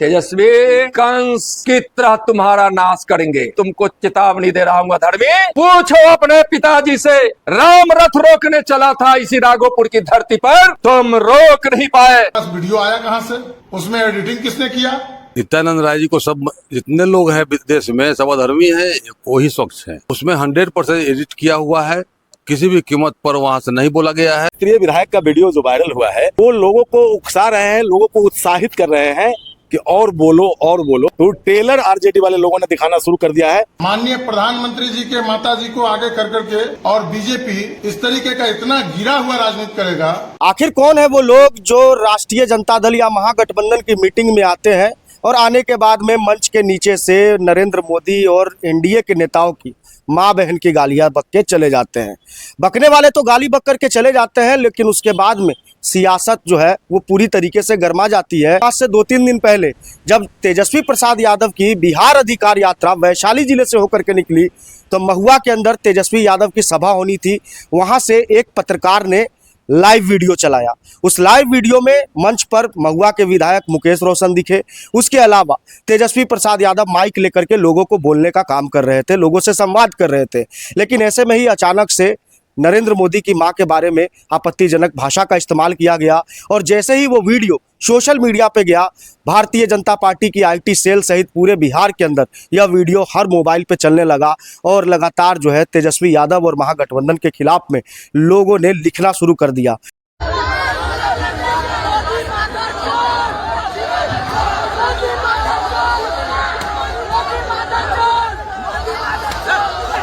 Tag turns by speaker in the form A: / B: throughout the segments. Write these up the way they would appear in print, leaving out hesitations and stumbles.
A: तेजस्वी कंस की तरह तुम्हारा नाश करेंगे। तुमको चेतावनी दे रहा हूँ धर्मी, पूछो अपने पिताजी से। राम रथ रोकने चला था इसी राघोपुर की धरती पर, तुम रोक नहीं पाए।
B: वीडियो आया कहाँ से? उसमें एडिटिंग किसने किया?
C: नित्यानंद राय जी को सब जितने लोग हैं विदेश में सब अधर्मी हैं, वही स्वच्छ है। उसमें 100% एडिट किया हुआ है, किसी भी कीमत पर वहाँ से नहीं बोला गया है।
D: क्षेत्रीय विधायक का वीडियो जो वायरल हुआ है वो लोगों को उकसा रहे हैं, लोगों को उत्साहित कर रहे हैं कि और बोलो और बोलो। तो टेलर आरजेडी वाले लोगों ने दिखाना शुरू कर दिया है।
B: माननीय प्रधानमंत्री जी के माता जी को आगे कर करके और बीजेपी इस तरीके का इतना गिरा हुआ राजनीति करेगा।
D: आखिर कौन है वो लोग जो राष्ट्रीय जनता दल या महागठबंधन की मीटिंग में आते हैं और आने के बाद में मंच के नीचे से नरेंद्र मोदी और एनडीए के नेताओं की माँ बहन की गालियां बक के चले जाते हैं। बकने वाले तो गाली बक करके चले जाते हैं, लेकिन उसके बाद में सियासत जो है वो पूरी तरीके से गर्मा जाती है। आज से 2-3 दिन पहले जब तेजस्वी प्रसाद यादव की बिहार अधिकार यात्रा वैशाली जिले से होकर के निकली तो महुआ के अंदर तेजस्वी यादव की सभा होनी थी। वहां से एक पत्रकार ने लाइव वीडियो चलाया। उस लाइव वीडियो में मंच पर महुआ के विधायक मुकेश रोशन दिखे। उसके अलावा तेजस्वी प्रसाद यादव माइक लेकर के लोगों को बोलने का काम कर रहे थे, लोगों से संवाद कर रहे थे। लेकिन ऐसे में ही अचानक से नरेंद्र मोदी की मां के बारे में आपत्तिजनक भाषा का इस्तेमाल किया गया और जैसे ही वो वीडियो सोशल मीडिया पे गया, भारतीय जनता पार्टी की आईटी सेल सहित पूरे बिहार के अंदर यह वीडियो हर मोबाइल पे चलने लगा और लगातार जो है तेजस्वी यादव और महागठबंधन के खिलाफ में लोगों ने लिखना शुरू कर दिया।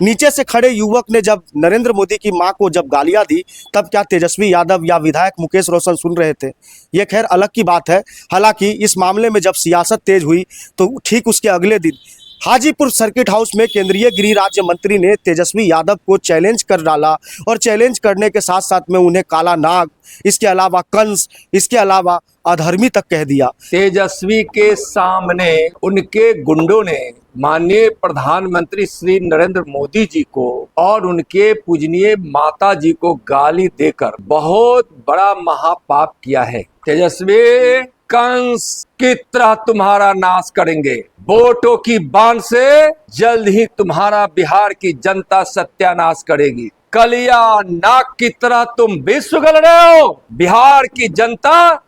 D: नीचे से खड़े युवक ने जब नरेंद्र मोदी की मां को जब गालियां दी तब क्या तेजस्वी यादव या विधायक मुकेश रोशन सुन रहे थे? ये खैर अलग की बात है। हालांकि इस मामले में जब सियासत तेज हुई तो ठीक उसके अगले दिन हाजीपुर सर्किट हाउस में केंद्रीय गृह राज्य मंत्री ने तेजस्वी यादव को चैलेंज कर डाला और चैलेंज करने के साथ साथ में उन्हें काला नाग, इसके अलावा कंस, इसके अलावा अधर्मी तक कह दिया।
A: तेजस्वी के सामने उनके गुंडों ने माननीय प्रधानमंत्री श्री नरेंद्र मोदी जी को और उनके पूजनीय माता जी को गाली देकर बहुत बड़ा महापाप किया है। तेजस्वी कंस की तरह तुम्हारा नाश करेंगे। वोटों की बाण से जल्द ही तुम्हारा बिहार की जनता सत्यानाश करेगी। कलिया नाग की तरह तुम भी सुगल रहे हो। बिहार की जनता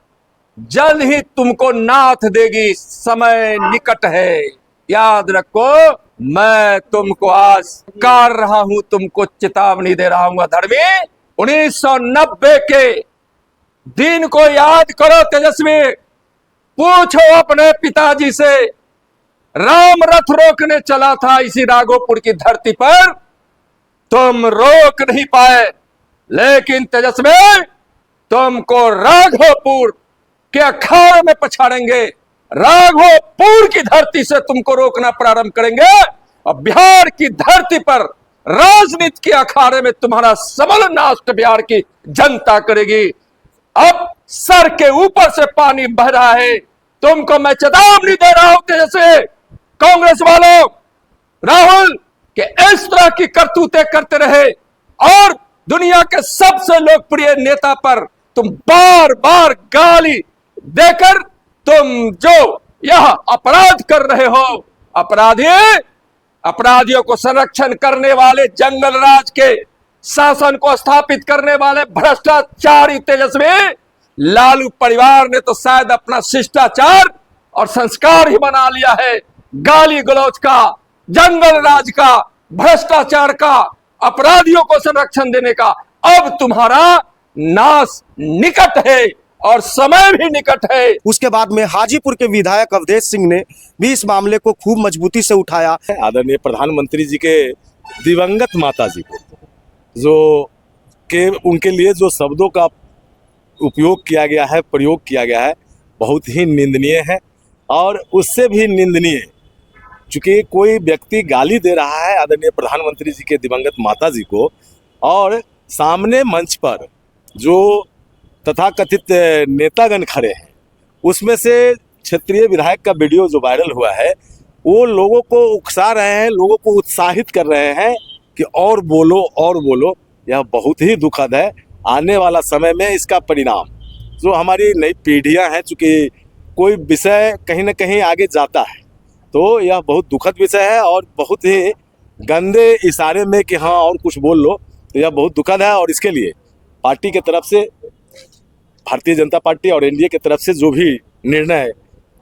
A: जल्द ही तुमको नाथ देगी, समय निकट है। याद रखो, मैं तुमको आज कर रहा हूं, तुमको चेतावनी दे रहा हूं धर्मी। 1990 के दिन को याद करो तेजस्वी, पूछो अपने पिताजी से। राम रथ रोकने चला था इसी राघोपुर की धरती पर, तुम रोक नहीं पाए। लेकिन तेजस्वी, तुमको राघोपुर के अखाड़े में पछाड़ेंगे। राघोपुर की धरती से तुमको रोकना प्रारंभ करेंगे और बिहार की धरती पर राजनीति के अखाड़े में तुम्हारा सबल नाश बिहार की जनता करेगी। अब सर के ऊपर से पानी बह रहा है। तुमको मैं चेतावनी दे रहा हूं तेजस्वी, कांग्रेस वालों, राहुल के इस तरह की करतूतें करते रहे और दुनिया के सबसे लोकप्रिय नेता पर तुम बार बार गाली देकर तुम जो यह अपराध कर रहे हो, अपराधियों को संरक्षण करने वाले, जंगल राज के शासन को स्थापित करने वाले भ्रष्टाचारी तेजस्वी लालू परिवार ने तो शायद अपना शिष्टाचार और संस्कार ही बना लिया है। गाली गलौज का, जंगल राज का, भ्रष्टाचार का, अपराधियों को संरक्षण देने का अब तुम्हारा नाश निकट है और समय भी निकट है।
D: उसके बाद में हाजीपुर के विधायक अवधेश सिंह ने भी इस मामले को खूब मजबूती से उठाया। आदरणीय प्रधानमंत्री जी के दिवंगत माता जी को उनके लिए जो शब्दों का उपयोग किया गया है, प्रयोग किया गया है, बहुत ही निंदनीय है। और उससे भी निंदनीय चूंकि कोई व्यक्ति गाली दे रहा है आदरणीय प्रधानमंत्री जी के दिवंगत माता जी को और सामने मंच पर जो तथाकथित नेतागण खड़े हैं, उसमें से क्षेत्रीय विधायक का वीडियो जो वायरल हुआ है वो लोगों को उकसा रहे हैं, लोगों को उत्साहित कर रहे हैं कि और बोलो और बोलो। यह बहुत ही दुखद है। आने वाला समय में इसका परिणाम जो हमारी नई पीढ़ियां हैं, चूँकि
E: कोई विषय कहीं ना कहीं आगे जाता है तो यह बहुत दुखद विषय है और बहुत ही गंदे इशारे में कि हाँ और कुछ बोल लो, तो यह बहुत दुखद है। और इसके लिए पार्टी के तरफ से, भारतीय जनता पार्टी और एनडीए की तरफ से जो भी निर्णय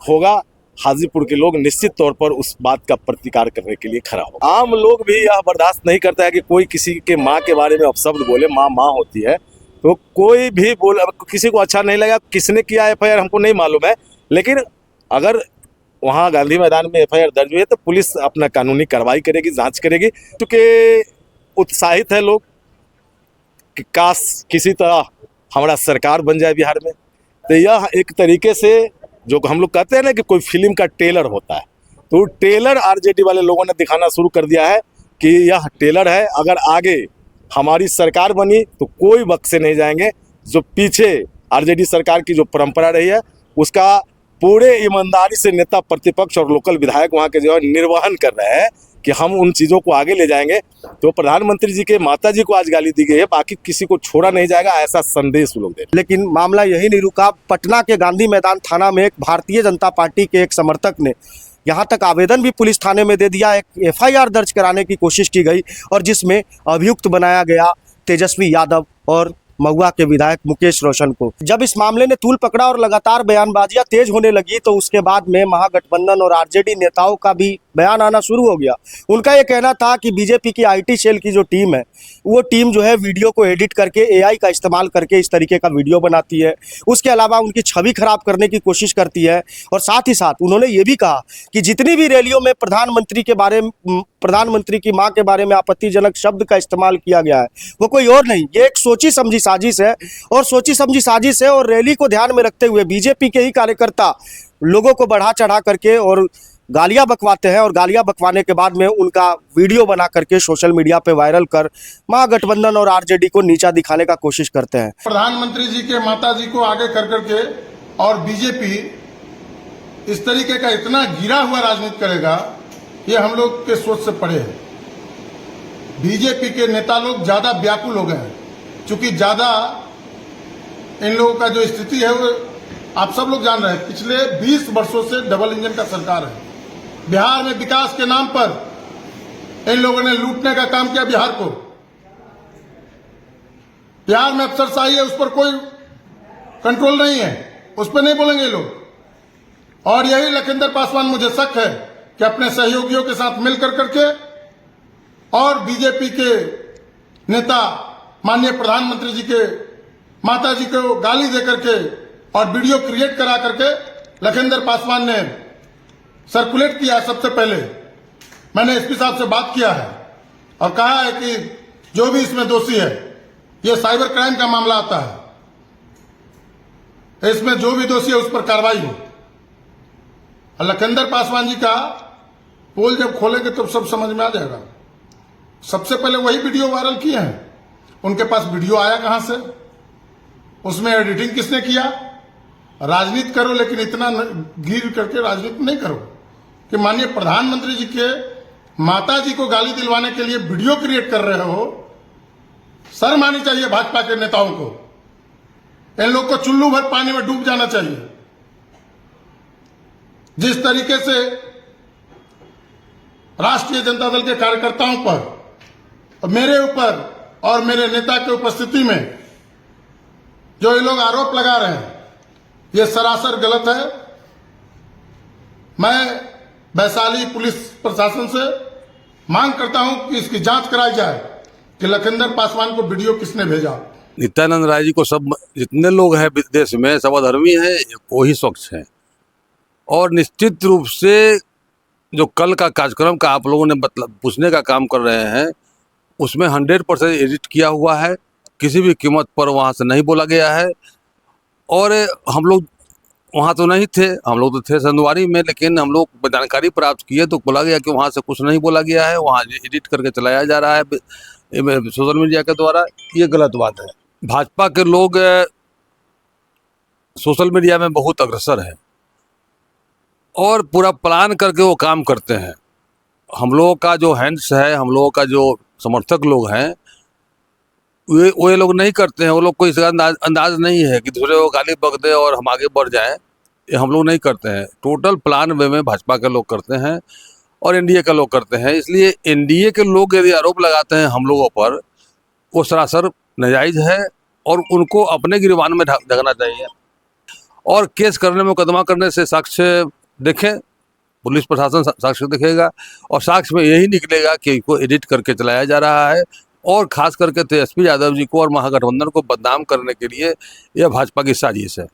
E: होगा, हाजीपुर के लोग निश्चित तौर पर उस बात का प्रतिकार करने के लिए खड़ा हो। आम लोग भी यह बर्दाश्त नहीं करता है कि कोई किसी के माँ के बारे में अपशब्द बोले। माँ माँ होती है, तो कोई भी बोल, किसी को अच्छा नहीं लगा। किसने किया एफआईआर हमको नहीं मालूम है, लेकिन अगर वहाँ गांधी मैदान में एफआईआर दर्ज हुई है तो पुलिस अपना कानूनी कार्रवाई करेगी, जांच करेगी। क्योंकि उत्साहित है लोग कि काश किसी तरह हमारा सरकार बन जाए बिहार में। तो यह एक तरीके से जो हम लोग कहते हैं ना कि कोई फिल्म का ट्रेलर होता है, तो ट्रेलर आरजेडी वाले लोगों ने दिखाना शुरू कर दिया है कि यह ट्रेलर है। अगर आगे हमारी सरकार बनी तो कोई बक्से नहीं जाएंगे। जो पीछे आरजेडी सरकार की जो परंपरा रही है उसका पूरे ईमानदारी से नेता प्रतिपक्ष और लोकल विधायक वहाँ के जो है निर्वहन कर रहे हैं कि हम उन चीज़ों को आगे ले जाएंगे। तो प्रधानमंत्री जी के माता जी को आज गाली दी गई है, बाकी किसी को छोड़ा नहीं जाएगा, ऐसा संदेश वो लोग दे।
D: लेकिन मामला यही नहीं रुका। पटना के गांधी मैदान थाना में एक भारतीय जनता पार्टी के एक समर्थक ने यहाँ तक आवेदन भी पुलिस थाने में दे दिया। एक एफआईआर दर्ज कराने की कोशिश की गई और जिसमें अभियुक्त बनाया गया तेजस्वी यादव और महुआ के विधायक मुकेश रोशन को। जब इस मामले ने तूल पकड़ा और लगातार बयानबाजियां तेज होने लगी तो उसके बाद में महागठबंधन और आरजेडी नेताओं का भी बयान आना शुरू हो गया। उनका ये कहना था कि बीजेपी की आईटी सेल की जो टीम है वो टीम जो है वीडियो को एडिट करके एआई का इस्तेमाल करके इस तरीके का वीडियो बनाती है। उसके अलावा उनकी छवि खराब करने की कोशिश करती है। और साथ ही साथ उन्होंने ये भी कहा कि जितनी भी रैलियों में प्रधानमंत्री की मां के बारे में आपत्तिजनक शब्द का इस्तेमाल किया गया है वो कोई और नहीं, ये एक सोची समझी साजिश है। और रैली को ध्यान में रखते हुए बीजेपी के ही कार्यकर्ता लोगों को बढ़ा चढ़ा करके और गालियां बकवाते हैं और गालियां बकवाने के बाद में उनका वीडियो बना करके सोशल मीडिया पे वायरल कर महागठबंधन और आरजेडी को नीचा दिखाने का कोशिश करते हैं।
B: प्रधानमंत्री जी के माता जी को आगे कर करके और बीजेपी इस तरीके का इतना गिरा हुआ राजनीति करेगा, ये हम लोग के सोच से परे है। बीजेपी के नेता लोग ज्यादा व्याकुल हो गए हैं, चूंकि ज्यादा इन लोगों का जो स्थिति है वो आप सब लोग जान रहे हैं। पिछले 20 वर्षों से डबल इंजन का सरकार है। बिहार में विकास के नाम पर इन लोगों ने लूटने का काम किया बिहार को। बिहार में अफसरशाही है, उस पर कोई कंट्रोल नहीं है, उस पर नहीं बोलेंगे लोग। और यही लखिंदर पासवान, मुझे शक है कि अपने सहयोगियों के साथ मिलकर करके और बीजेपी के नेता माननीय प्रधानमंत्री जी के माता जी को गाली देकर के और वीडियो क्रिएट करा करके लखिंदर पासवान ने सर्कुलेट किया। सबसे पहले मैंने एसपी साहब से बात किया है और कहा है कि जो भी इसमें दोषी है, ये साइबर क्राइम का मामला आता है, इसमें जो भी दोषी है उस पर कार्रवाई हो। और लखिंदर पासवान जी का पोल जब खोलेंगे तो सब समझ में आ जाएगा। सबसे पहले वही वीडियो वायरल किए हैं। उनके पास वीडियो आया कहां से, उसमें एडिटिंग किसने किया। राजनीति करो लेकिन इतना गिर करके राजनीति नहीं करो कि माननीय प्रधानमंत्री जी के माता जी को गाली दिलवाने के लिए वीडियो क्रिएट कर रहे हो। शर्म आनी चाहिए भाजपा के नेताओं को। इन लोग को चुल्लू भर पानी में डूब जाना चाहिए। जिस तरीके से राष्ट्रीय जनता दल के कार्यकर्ताओं पर, मेरे ऊपर और मेरे नेता की उपस्थिति में जो ये लोग आरोप लगा रहे हैं, ये सरासर गलत है। मैं वैशाली पुलिस प्रशासन से मांग करता हूं कि इसकी जांच कराई जाए कि लखिंदर पासवान को वीडियो किसने भेजा।
C: नित्यानंद राय जी को सब जितने लोग हैं देश में सब अधर्मी हैं, वो ही स्वच्छ हैं। और निश्चित रूप से जो कल का कार्यक्रम का आप लोगों ने मतलब पूछने का काम कर रहे हैं, उसमें 100% एडिट किया हुआ है। किसी भी कीमत पर वहाँ से नहीं बोला गया है। और हम लोग वहाँ तो नहीं थे, हम लोग तो थे संदवारी में, लेकिन हम लोग जानकारी प्राप्त किए तो बोला गया कि वहाँ से कुछ नहीं बोला गया है, वहाँ एडिट करके चलाया जा रहा है सोशल मीडिया के द्वारा। ये गलत बात है। भाजपा के लोग सोशल मीडिया में बहुत अग्रसर हैं और पूरा प्लान करके वो काम करते हैं। हम लोगों का जो हैंड्स है, हम लोगों का जो समर्थक लोग हैं, वो लोग नहीं करते हैं। वो लोग को इसका अंदाज नहीं है कि दूसरे को गाली बक दे और हम आगे बढ़ जाएं। ये हम लोग नहीं करते हैं, टोटल प्लान वे में भाजपा के लोग करते हैं और एनडीए के लोग करते हैं। इसलिए एनडीए के लोग यदि आरोप लगाते हैं हम लोगों पर, वो सरासर नाजायज है और उनको अपने गिरबान में ढकना चाहिए। और केस करने में, मुकदमा करने से साक्ष्य देखें, पुलिस प्रशासन साक्ष्य देखेगा और साक्ष्य में यही निकलेगा कि इनको एडिट करके चलाया जा रहा है और खास करके तेजस्वी यादव जी को और महागठबंधन को बदनाम करने के लिए यह भाजपा की साजिश है।